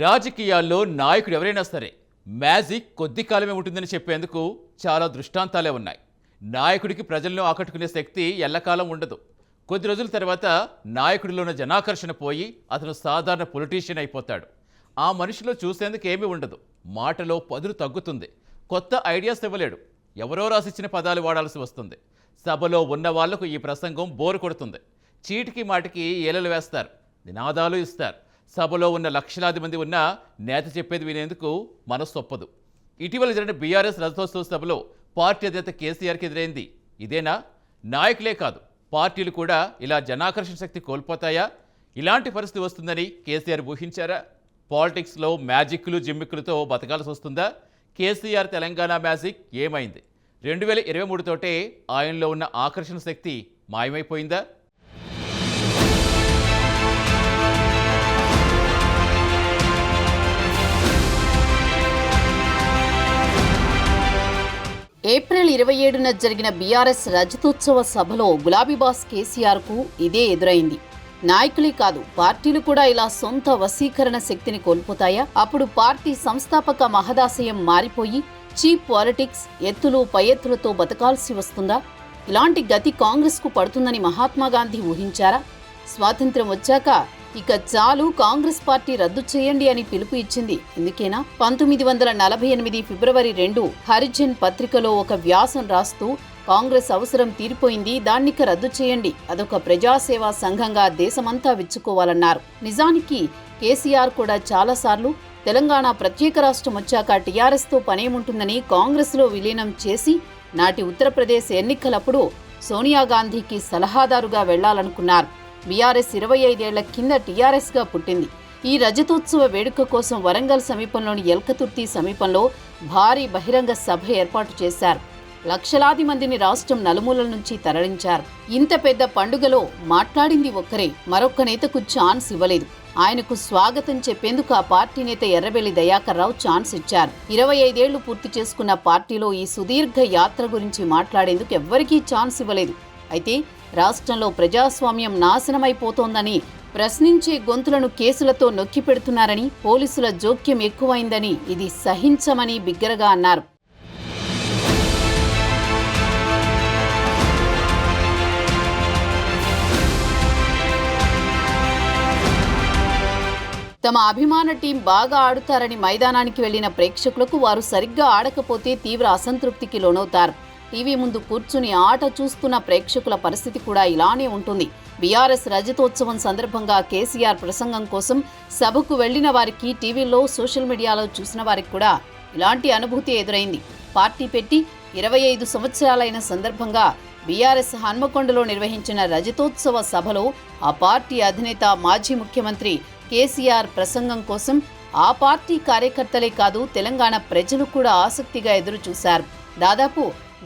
రాజకీయాల్లో నాయకుడు ఎవరైనా సరే మ్యాజిక్ కొద్ది కాలమే ఉంటుందని చెప్పేందుకు చాలా దృష్టాంతాలే ఉన్నాయి. నాయకుడికి ప్రజలను ఆకట్టుకునే శక్తి ఎల్లకాలం ఉండదు. కొద్ది రోజుల తర్వాత నాయకుడిలో ఉన్న జనాకర్షణ పోయి అతను సాధారణ పొలిటీషియన్ అయిపోతాడు. ఆ మనిషిలో చూసేందుకు ఏమీ ఉండదు. మాటలో పదులు తగ్గుతుంది. కొత్త ఐడియాస్ ఇవ్వలేడు. ఎవరో రాసిచ్చిన పదాలు వాడాల్సి వస్తుంది. సభలో ఉన్న వాళ్లకు ఈ ప్రసంగం బోరు కొడుతుంది. చీటికి మాటికి ఏలలు వేస్తారు, నినాదాలు ఇస్తారు. సభలో ఉన్న లక్షలాది మంది ఉన్నా నేత చెప్పేది వినేందుకు మనసొప్పదు. ఇటీవల జరిగిన బీఆర్ఎస్ రజతోత్సవ సభలో పార్టీ అధినేత కేసీఆర్కి ఎదురైంది ఇదేనా? నాయకులే కాదు, పార్టీలు కూడా ఇలా జనాకర్షణ శక్తి కోల్పోతాయా? ఇలాంటి పరిస్థితి వస్తుందని కేసీఆర్ ఊహించారా? పాలిటిక్స్లో మ్యాజిక్లు జిమ్మిక్కులతో బతకాల్సి వస్తుందా? కేసీఆర్ తెలంగాణ మ్యాజిక్ ఏమైంది? 2023 తోటే ఆయనలో ఉన్న ఆకర్షణ శక్తి మాయమైపోయిందా? ఏప్రిల్ 27న జరిగిన బీఆర్ఎస్ రజతోత్సవ సభలో గులాబీ బాస్ కేసీఆర్కు ఇదే ఎదురైంది. నాయకులే కాదు, పార్టీలు కూడా ఇలా సొంత వశీకరణ శక్తిని కోల్పోతాయా? అప్పుడు పార్టీ సంస్థాపక మహదాశయం మారిపోయి చీప్ పాలిటిక్స్, ఎత్తులు పై ఎత్తులతో బతకాల్సి వస్తుందా? ఇలాంటి గతి కాంగ్రెస్కు పడుతుందని మహాత్మాగాంధీ ఊహించారా? స్వాతంత్ర్యం వచ్చాక ఇక చాలు, కాంగ్రెస్ పార్టీ రద్దు చేయండి అని పిలుపు ఇచ్చింది ఎందుకేనా? 1948 ఫిబ్రవరి 2 హరిజన్ పత్రికలో ఒక వ్యాసం రాస్తూ కాంగ్రెస్ అవసరం తీరిపోయింది, దాన్నిక రద్దు చేయండి, అదొక ప్రజాసేవా సంఘంగా దేశమంతా విచ్చుకోవాలన్నారు. నిజానికి కేసీఆర్ కూడా చాలాసార్లు తెలంగాణ ప్రత్యేక రాష్ట్రం వచ్చాక టీఆర్ఎస్తో పనేముంటుందని కాంగ్రెస్లో విలీనం చేసి నాటి ఉత్తరప్రదేశ్ ఎన్నికలప్పుడు సోనియా గాంధీకి సలహాదారుగా వెళ్లాలనుకున్నారు. బీఆర్ఎస్ 25 ఏళ్ల కింద టీఆర్ఎస్గా పుట్టింది. ఈ రజతోత్సవ వేడుక కోసం వరంగల్ సమీపంలోని ఎల్కతుర్తి సమీపంలో భారీ బహిరంగ సభ ఏర్పాటు చేశారు. లక్షలాది మందిని రాష్ట్రం నలుమూలల నుంచి తరలించారు. ఇంత పెద్ద పండుగలో మాట్లాడింది ఒక్కరే, మరొక్క నేతకు ఛాన్స్ ఇవ్వలేదు. ఆయనకు స్వాగతం చెప్పేందుకు ఆ పార్టీ నేత ఎర్రబెల్లి దయాకర్ రావు ఛాన్స్ ఇచ్చారు. 25 ఏళ్లు పూర్తి చేసుకున్న పార్టీలో ఈ సుదీర్ఘ యాత్ర గురించి మాట్లాడేందుకు ఎవ్వరికీ ఛాన్స్ ఇవ్వలేదు. అయితే రాష్ట్రంలో ప్రజాస్వామ్యం నాశనమైపోతోందని, ప్రశ్నించే గొంతులను కేసులతో నొక్కిపెడుతున్నారని, పోలీసుల జోక్యం ఎక్కువైందని, ఇది సహించమని బిగ్గరగా అన్నారు. తమ అభిమాన టీం బాగా ఆడుతారని మైదానానికి వెళ్లిన ప్రేక్షకులకు వారు సరిగ్గా ఆడకపోతే తీవ్ర అసంతృప్తికి లోనవుతారు. టీవీ ముందు కూర్చుని ఆట చూస్తున్న ప్రేక్షకుల పరిస్థితి కూడా ఇలానే ఉంటుంది. బీఆర్ఎస్ రజతోత్సవం సందర్భంగా కేసీఆర్ ప్రసంగం కోసం సభకు వెళ్లిన వారికి, టీవీలో సోషల్ మీడియాలో చూసిన వారికి కూడా ఇలాంటి అనుభూతి ఎదురైంది. పార్టీ పెట్టి 25 సంవత్సరాలైన సందర్భంగా బీఆర్ఎస్ హన్మకొండలో నిర్వహించిన రజతోత్సవ సభలో ఆ పార్టీ అధినేత, మాజీ ముఖ్యమంత్రి కేసీఆర్ ప్రసంగం కోసం ఆ పార్టీ కార్యకర్తలే కాదు, తెలంగాణ ప్రజలు కూడా ఆసక్తిగా ఎదురు చూశారు. దాదాపు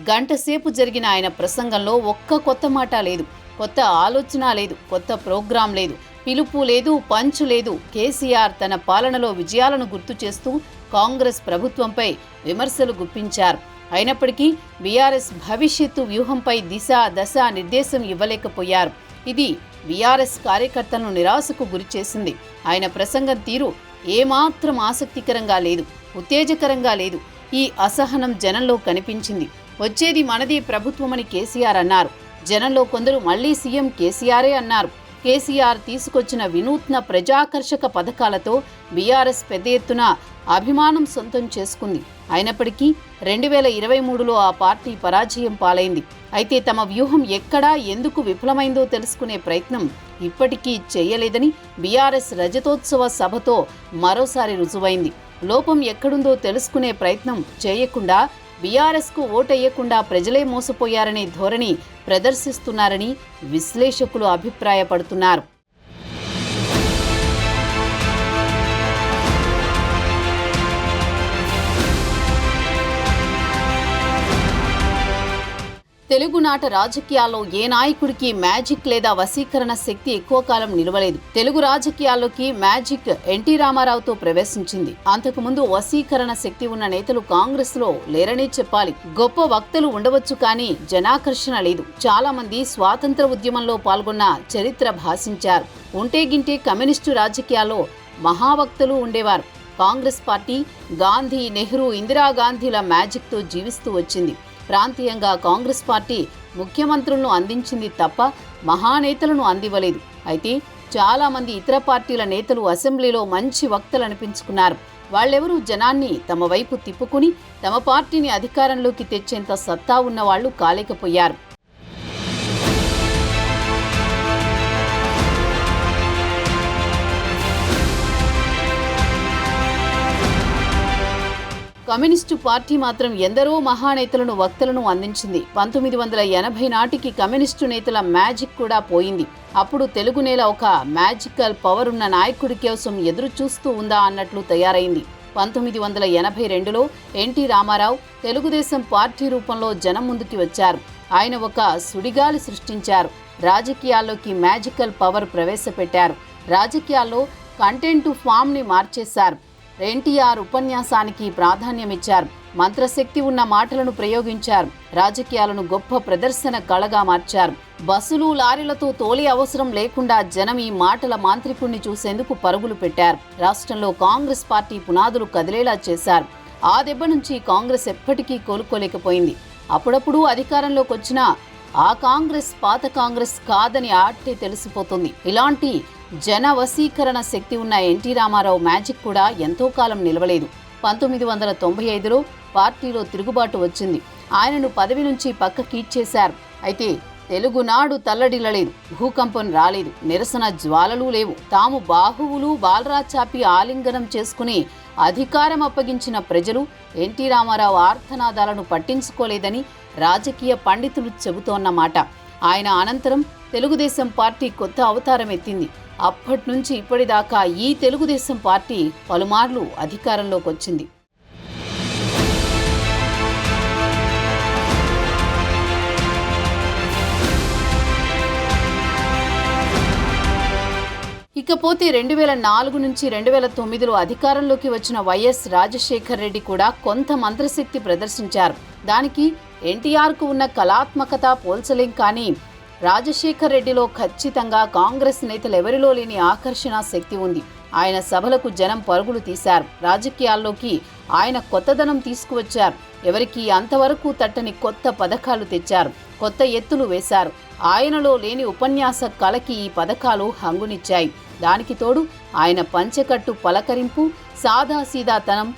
గంట సేపు జరిగిన ఆయన ప్రసంగంలో ఒక్క కొత్త మాట లేదు, కొత్త ఆలోచన లేదు, కొత్త ప్రోగ్రాం లేదు, పిలుపు లేదు, పంచు లేదు. కేసీఆర్ తన పాలనలో విజయాలను గుర్తు చేస్తూ కాంగ్రెస్ ప్రభుత్వంపై విమర్శలు గుప్పించారు. అయినప్పటికీ బీఆర్ఎస్ భవిష్యత్తు వ్యూహంపై దిశ దశ నిర్దేశం ఇవ్వలేకపోయారు. ఇది బీఆర్ఎస్ కార్యకర్తలను నిరాశకు గురిచేసింది. ఆయన ప్రసంగం తీరు ఏమాత్రం ఆసక్తికరంగా లేదు, ఉత్తేజకరంగా లేదు. ఈ అసహనం జనంలో కనిపించింది. వచ్చేది మనదే ప్రభుత్వమని కేసీఆర్ అన్నారు. జనంలో కొందరు మళ్లీ సీఎం కేసీఆరే అన్నారు. కేసీఆర్ తీసుకొచ్చిన వినూత్న ప్రజాకర్షక పథకాలతో బీఆర్ఎస్ పెద్ద ఎత్తున అభిమానం సొంతం చేసుకుంది. అయినప్పటికీ 2023లో ఆ పార్టీ పరాజయం పాలైంది. అయితే తమ వ్యూహం ఎక్కడా, ఎందుకు విఫలమైందో తెలుసుకునే ప్రయత్నం ఇప్పటికీ చేయలేదని బీఆర్ఎస్ రజతోత్సవ సభతో మరోసారి రుజువైంది. లోపం ఎక్కడుందో తెలుసుకునే ప్రయత్నం చేయకుండా, బీఆర్ఎస్కు ఓటెయ్యకుండా ప్రజలే మోసపోయారనే ధోరణి ప్రదర్శిస్తున్నారని విశ్లేషకులు అభిప్రాయపడుతున్నారు. తెలుగునాట రాజకీయాల్లో ఏ నాయకుడికి మ్యాజిక్ లేదా వశీకరణ శక్తి ఎక్కువ కాలం నిలవలేదు. తెలుగు రాజకీయాల్లోకి మ్యాజిక్ ఎన్టీ రామారావుతో ప్రవేశించింది. అంతకుముందు వశీకరణ శక్తి ఉన్న నేతలు కాంగ్రెస్ లో లేరనే చెప్పాలి. గొప్ప వక్తలు ఉండవచ్చు, కానీ జనాకర్షణ లేదు. చాలా మంది స్వాతంత్ర ఉద్యమంలో పాల్గొన్న చరిత్ర భాషించారు. ఉంటే గింటే కమ్యూనిస్టు రాజకీయాల్లో మహావక్తలు ఉండేవారు. కాంగ్రెస్ పార్టీ గాంధీ, నెహ్రూ, ఇందిరాగాంధీల మ్యాజిక్తో జీవిస్తూ వచ్చింది. ప్రాంతీయంగా కాంగ్రెస్ పార్టీ ముఖ్యమంత్రులను అందించింది తప్ప మహానేతలను అందివ్వలేదు. అయితే చాలామంది ఇతర పార్టీల నేతలు అసెంబ్లీలో మంచి వక్తలు అనిపించుకున్నారు. వాళ్ళెవరూ జనాన్ని తమ వైపు తిప్పుకుని తమ పార్టీని అధికారంలోకి తెచ్చేంత సత్తా ఉన్నవాళ్లు కాలేకపోయారు. కమ్యూనిస్టు పార్టీ మాత్రం ఎందరో మహానేతలను, వక్తలను అందించింది. 1980 నాటికి కమ్యూనిస్టు నేతల మ్యాజిక్ కూడా పోయింది. అప్పుడు తెలుగు నేల ఒక మ్యాజికల్ పవర్ ఉన్న నాయకుడి కోసం ఎదురు చూస్తూ ఉందా అన్నట్లు తయారైంది. 1982లో ఎన్టీ రామారావు తెలుగుదేశం పార్టీ రూపంలో జనం ముందుకి వచ్చారు. ఆయన ఒక సుడిగాలి సృష్టించారు. రాజకీయాల్లోకి మ్యాజికల్ పవర్ ప్రవేశపెట్టారు. రాజకీయాల్లో కంటెంట్ ఫామ్ని మార్చేశారు. ఎన్టీఆర్ ఉపన్యాసానికి ప్రాధాన్యమిచ్చారు. మంత్రశక్తి ఉన్న మాటలను ప్రయోగించారు. రాజకీయాలను గొప్ప ప్రదర్శన కళగా మార్చారు. బస్సులు, లారీలతో తోలే అవసరం లేకుండా జనం ఈ మాటల మాంత్రికుణ్ణి చూసేందుకు పరుగులు పెట్టారు. రాష్ట్రంలో కాంగ్రెస్ పార్టీ పునాదులు కదిలేలా చేశారు. ఆ దెబ్బ నుంచి కాంగ్రెస్ ఎప్పటికీ కోలుకోలేకపోయింది. అప్పుడప్పుడు అధికారంలోకి వచ్చినా ఆ కాంగ్రెస్ పాత కాంగ్రెస్ కాదని ఆట్టే తెలిసిపోతుంది. ఇలాంటి జన వశీకరణ శక్తి ఉన్న ఎన్టీ రామారావు మ్యాజిక్ కూడా ఎంతో కాలం నిలవలేదు. 1995లో పార్టీలో తిరుగుబాటు వచ్చింది. ఆయనను పదవి నుంచి పక్కకీడ్చేశారు. అయితే తెలుగునాడు తల్లడిల్లలేదు. భూకంపం రాలేదు. నిరసన జ్వాలలు లేవు. తాము బాహువులు బాలరాజ్ చాపి ఆలింగనం చేసుకుని అధికారం అప్పగించిన ప్రజలు ఎన్టీ రామారావు ఆర్తనాదాలను పట్టించుకోలేదని రాజకీయ పండితులు చెబుతోన్నమాట. ఆయన అనంతరం తెలుగుదేశం పార్టీ కొత్త అవతారం ఎత్తింది. అప్పటి నుంచి ఇప్పటిదాకా ఈ తెలుగుదేశం పార్టీ పలుమార్లు అధికారంలోకి వచ్చింది. ఇకపోతే 2004 నుంచి 2009లో అధికారంలోకి వచ్చిన వైఎస్ రాజశేఖర్ రెడ్డి కూడా కొంత మంత్రశక్తి ప్రదర్శించారు. దానికి ఎన్టీఆర్కు ఉన్న కళాత్మకత పోల్చలేం. కానీ రాజశేఖర్ రెడ్డిలో ఖచ్చితంగా కాంగ్రెస్ నేతలెవరిలో లేని ఆకర్షణ శక్తి ఉంది. ఆయన సభలకు జనం పరుగులు తీశారు. రాజకీయాల్లోకి ఆయన కొత్తదనం తీసుకువచ్చారు. ఎవరికీ అంతవరకు తట్టని కొత్త పథకాలు తెచ్చారు. కొత్త ఎత్తులు వేశారు. ఆయనలో లేని ఉపన్యాస కళకి ఈ పథకాలు హంగునిచ్చాయి. దానికి తోడు ఆయన పంచెకట్టు పలకరింపు, సాదాసీదాతనం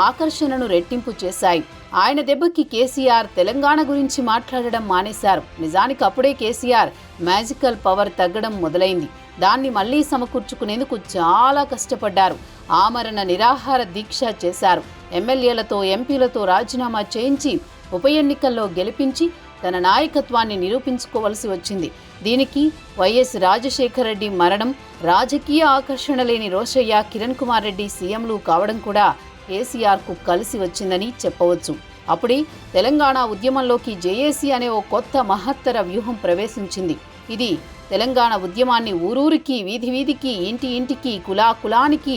ఆకర్షణను రెట్టింపు చేశాయి. ఆయన దెబ్బకి కేసీఆర్ తెలంగాణ గురించి మాట్లాడడం మానేశారు. నిజానికి అప్పుడే కేసీఆర్ మ్యాజికల్ పవర్ తగ్గడం మొదలైంది. దాన్ని మళ్లీ సమకూర్చుకునేందుకు చాలా కష్టపడ్డారు. ఆమరణ నిరాహార దీక్ష చేశారు. ఎమ్మెల్యేలతో, ఎంపీలతో రాజీనామా చేయించి ఉప ఎన్నికల్లో గెలిపించి తన నాయకత్వాన్ని నిరూపించుకోవలసి వచ్చింది. దీనికి వైఎస్ రాజశేఖర రెడ్డి మరణం, రాజకీయ ఆకర్షణ లేని రోషయ్య, కిరణ్ కుమార్ రెడ్డి సీఎంలు కావడం కూడా కేసీఆర్కు కలిసి వచ్చిందని చెప్పవచ్చు. అప్పుడే తెలంగాణ ఉద్యమంలోకి జేఏసీ అనే ఓ కొత్త మహత్తర వ్యూహం ప్రవేశించింది. ఇది తెలంగాణ ఉద్యమాన్ని ఊరూరికి, వీధి వీధికి, ఇంటి ఇంటికి, కులానికి,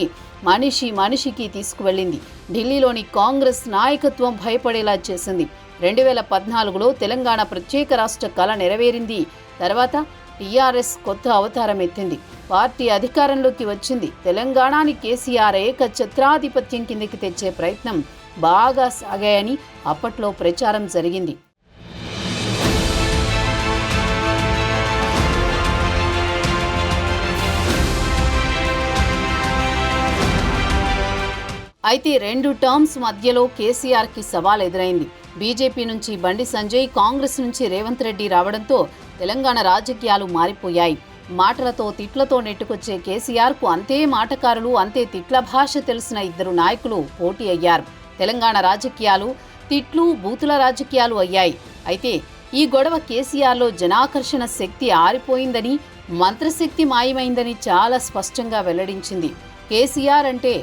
మనిషి మనిషికి తీసుకువెళ్ళింది. ఢిల్లీలోని కాంగ్రెస్ నాయకత్వం భయపడేలా చేసింది. 2014లో తెలంగాణ ప్రత్యేక రాష్ట్ర కళ నెరవేరింది. తర్వాత టీఆర్ఎస్ కొత్త అవతారం ఎత్తింది. పార్టీ అధికారంలోకి వచ్చింది. తెలంగాణని కేసీఆర్ ఏకఛత్రాధిపత్యం కిందకి తెచ్చే ప్రయత్నం బాగా సాగాయని అప్పట్లో ప్రచారం జరిగింది. అయితే 2 టర్మ్స్ మధ్యలో కేసీఆర్కి సవాల్ ఎదురైంది. బీజేపీ నుంచి బండి సంజయ్, కాంగ్రెస్ నుంచి రేవంత్ రెడ్డి రావడంతో తెలంగాణ రాజకీయాలు మారిపోయాయి. మాటలతో, తిట్లతో నెట్టుకొచ్చే కేసీఆర్కు అంతే మాటకారులు, అంతే తిట్ల భాష తెలిసిన 2 నాయకులు పోటీ అయ్యారు. తెలంగాణ రాజకీయాలు తిట్లు, బూతుల రాజకీయాలు అయ్యాయి. అయితే ఈ గొడవ కేసీఆర్లో జనాకర్షణ శక్తి ఆరిపోయిందని, మంత్రశక్తి మాయమైందని చాలా స్పష్టంగా వెల్లడించింది. కేసీఆర్ అంటే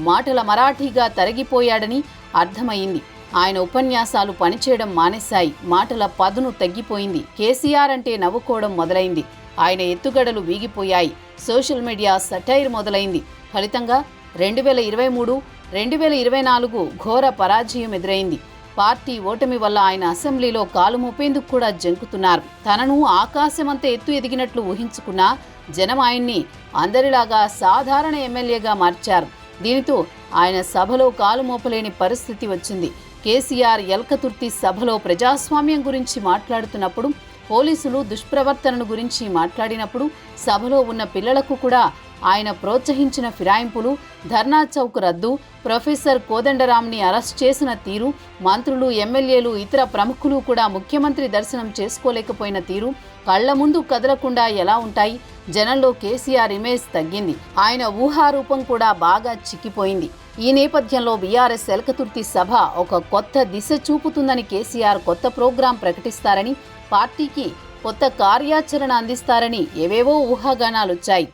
మాటల మరాఠీగా తరిగిపోయాడని అర్థమైంది. ఆయన ఉపన్యాసాలు పనిచేయడం మానేశాయి. మాటల పదును తగ్గిపోయింది. కేసీఆర్ అంటే నవ్వుకోవడం మొదలైంది. ఆయన ఎత్తుగడలు వీగిపోయాయి. సోషల్ మీడియా సటైర్ మొదలైంది. ఫలితంగా 2023, 2024 ఘోర పరాజయం ఎదురైంది. పార్టీ ఓటమి వల్ల ఆయన అసెంబ్లీలో కాలు మోపేందుకు కూడా జంకుతున్నారు. తనను ఆకాశమంత ఎత్తు ఎదిగినట్లు ఊహించుకున్నా జనం ఆయన్ని అందరిలాగా సాధారణ ఎమ్మెల్యేగా మార్చారు. దీనితో ఆయన సభలో కాలు మోపలేని పరిస్థితి వచ్చింది. కేసీఆర్ ఎల్కతుర్తి సభలో ప్రజాస్వామ్యం గురించి మాట్లాడుతున్నప్పుడు, పోలీసులు దుష్ప్రవర్తనను గురించి మాట్లాడినప్పుడు, సభలో ఉన్న పిల్లలకు కూడా ఆయన ప్రోత్సహించిన ఫిరాయింపులు, ధర్నా చౌక్ రద్దు, ప్రొఫెసర్ కోదండరాంని అరెస్ట్ చేసిన తీరు, మంత్రులు, ఎమ్మెల్యేలు, ఇతర ప్రముఖులు కూడా ముఖ్యమంత్రి దర్శనం చేసుకోలేకపోయిన తీరు కళ్ల ముందు కదలకుండా ఎలా ఉంటాయి? జనంలో కేసీఆర్ ఇమేజ్ తగ్గింది. ఆయన ఊహారూపం కూడా బాగా చిక్కిపోయింది. ఈ నేపథ్యంలో బీఆర్ఎస్ ఎల్కతుర్తి సభ ఒక కొత్త దిశ చూపుతుందని, కేసీఆర్ కొత్త ప్రోగ్రాం ప్రకటిస్తారని, పార్టీకి కొత్త కార్యాచరణ అందిస్తారని ఏవేవో ఊహాగానాలొచ్చాయి.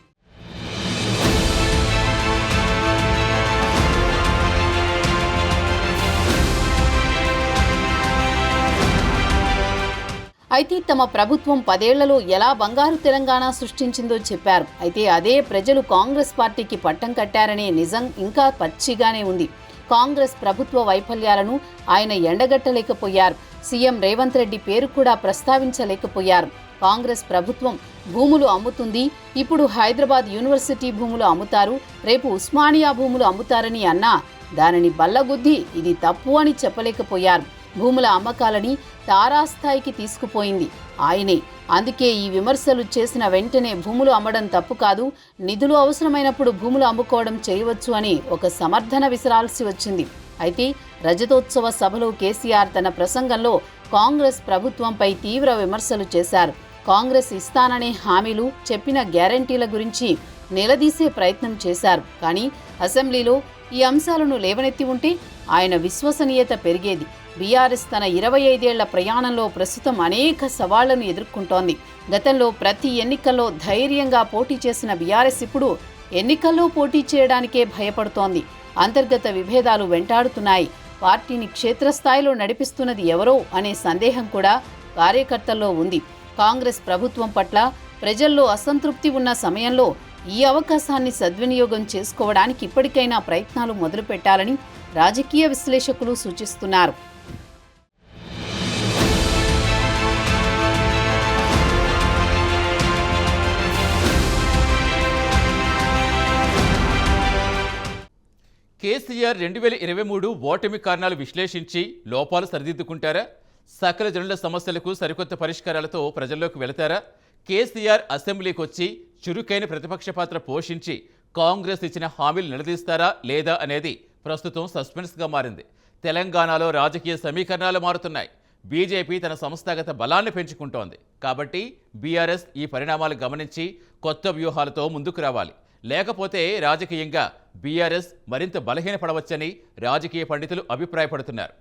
అయితే తమ ప్రభుత్వం 10 ఏళ్లలో ఎలా బంగారు తెలంగాణ సృష్టించిందో చెప్పారు. అయితే అదే ప్రజలు కాంగ్రెస్ పార్టీకి పట్టం కట్టారనే నిజం ఇంకా పచ్చిగానే ఉంది. కాంగ్రెస్ ప్రభుత్వ వైఫల్యాలను ఆయన ఎండగట్టలేకపోయారు. సీఎం రేవంత్ రెడ్డి పేరు కూడా ప్రస్తావించలేకపోయారు. కాంగ్రెస్ ప్రభుత్వం భూములు అమ్ముతుంది, ఇప్పుడు హైదరాబాద్ యూనివర్సిటీ భూములు అమ్ముతారు, రేపు ఉస్మానియా భూములు అమ్ముతారని అన్నా దానిని బల్లగుద్ది ఇది తప్పు అని చెప్పలేకపోయారు. భూముల అమ్మకాలని తారాస్థాయికి తీసుకుపోయింది ఆయనే. అందుకే ఈ విమర్శలు చేసిన వెంటనే భూములు అమ్మడం తప్పు కాదు, నిధులు అవసరమైనప్పుడు భూములు అమ్ముకోవడం చేయవచ్చు అని ఒక సమర్థన విసరాల్సి వచ్చింది. అయితే రజతోత్సవ సభలో కేసీఆర్ తన ప్రసంగంలో కాంగ్రెస్ ప్రభుత్వంపై తీవ్ర విమర్శలు చేశారు. కాంగ్రెస్ ఇస్తాననే హామీలు, చెప్పిన గ్యారంటీల గురించి నిలదీసే ప్రయత్నం చేశారు. కానీ అసెంబ్లీలో ఈ అంశాలను లేవనెత్తి ఉంటే ఆయన విశ్వసనీయత పెరిగేది. బీఆర్ఎస్ తన 25 ఏళ్ల ప్రయాణంలో ప్రస్తుతం అనేక సవాళ్లను ఎదుర్కొంటోంది. గతంలో ప్రతి ఎన్నికల్లో ధైర్యంగా పోటీ చేసిన బీఆర్ఎస్ ఇప్పుడు ఎన్నికల్లో పోటీ చేయడానికే భయపడుతోంది. అంతర్గత విభేదాలు వెంటాడుతున్నాయి. పార్టీని క్షేత్రస్థాయిలో నడిపిస్తున్నది ఎవరో అనే సందేహం కూడా కార్యకర్తల్లో ఉంది. కాంగ్రెస్ ప్రభుత్వం పట్ల ప్రజల్లో అసంతృప్తి ఉన్న సమయంలో ఈ అవకాశాన్ని సద్వినియోగం చేసుకోవడానికి ఇప్పటికైనా ప్రయత్నాలు మొదలుపెట్టాలని రాజకీయ విశ్లేషకులు సూచిస్తున్నారు. కేసీఆర్ 2023 ఓటమి కారణాలు విశ్లేషించి లోపాలు సరిదిద్దుకుంటారా? సకల జనుల సమస్యలకు సరికొత్త పరిష్కారాలతో ప్రజల్లోకి వెళతారా? కేసీఆర్ అసెంబ్లీకి వచ్చి చురుకైన ప్రతిపక్ష పాత్ర పోషించి కాంగ్రెస్ ఇచ్చిన హామీలు నిలదీస్తారా లేదా అనేది ప్రస్తుతం సస్పెన్స్గా మారింది. తెలంగాణలో రాజకీయ సమీకరణాలు మారుతున్నాయి. బీజేపీ తన సంస్థాగత బలాన్ని పెంచుకుంటోంది. కాబట్టి బీఆర్ఎస్ ఈ పరిణామాలు గమనించి కొత్త వ్యూహాలతో ముందుకు రావాలి. లేకపోతే రాజకీయంగా బీఆర్ఎస్ మరింత బలహీనపడవచ్చని రాజకీయ పండితులు అభిప్రాయపడుతున్నారు.